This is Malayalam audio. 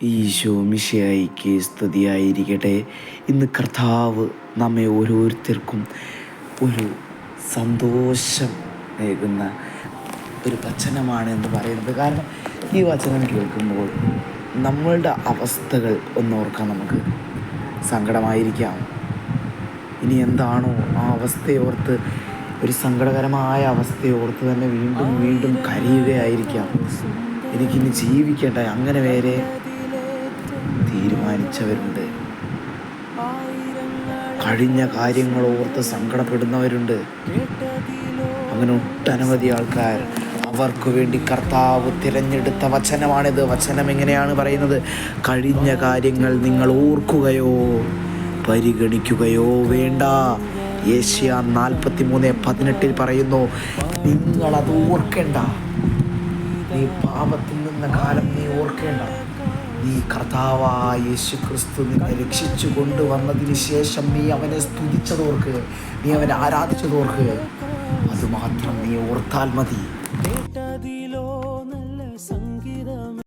ഈശോ മിശിഹായിക്ക് സ്തുതിയായിരിക്കട്ടെ. ഇന്ന് കർത്താവ് നമ്മെ ഓരോരുത്തർക്കും ഒരു സന്തോഷം നൽകുന്ന ഒരു വചനമാണ് എന്ന് പറയുന്നത്. കാരണം ഈ വചനം കേൾക്കുമ്പോൾ നമ്മളുടെ അവസ്ഥകൾ ഒന്നോർക്കാൻ നമുക്ക് സങ്കടമായിരിക്കാം. ഇനി എന്താണോ ആ അവസ്ഥയോർത്ത്, ഒരു സങ്കടകരമായ അവസ്ഥയോർത്ത് തന്നെ വീണ്ടും വീണ്ടും കരയുകയായിരിക്കാം. എനിക്കിനി ജീവിക്കേണ്ട, അങ്ങനെ വരെ തീരുമാനിച്ചവരുണ്ട്. കഴിഞ്ഞ കാര്യങ്ങൾ ഓർത്ത് സങ്കടപ്പെടുന്നവരുണ്ട്. അങ്ങനെ ഒട്ടനവധി ആൾക്കാർ, അവർക്ക് വേണ്ടി കർത്താവ് തിരഞ്ഞെടുത്ത വചനമാണിത്. വചനം എങ്ങനെയാണ് പറയുന്നത്? കഴിഞ്ഞ കാര്യങ്ങൾ നിങ്ങൾ ഓർക്കുകയോ പരിഗണിക്കുകയോ വേണ്ട. യേശയ്യാ 43:18 പറയുന്നു, നിങ്ങളത് ഓർക്കേണ്ട. നീ പാപത്തിൽ നിന്ന കാലം നീ ഓർക്കേണ്ട. നീ കർത്താവായ യേശുക്രിസ്തു നിന്നെ രക്ഷിച്ചു കൊണ്ടുവന്നതിന് ശേഷം നീ അവനെ സ്തുതിച്ചതോർക്ക്, നീ അവനെ ആരാധിച്ചതോർക്ക്. അതുമാത്രം നീ ഓർത്താൽ മതി.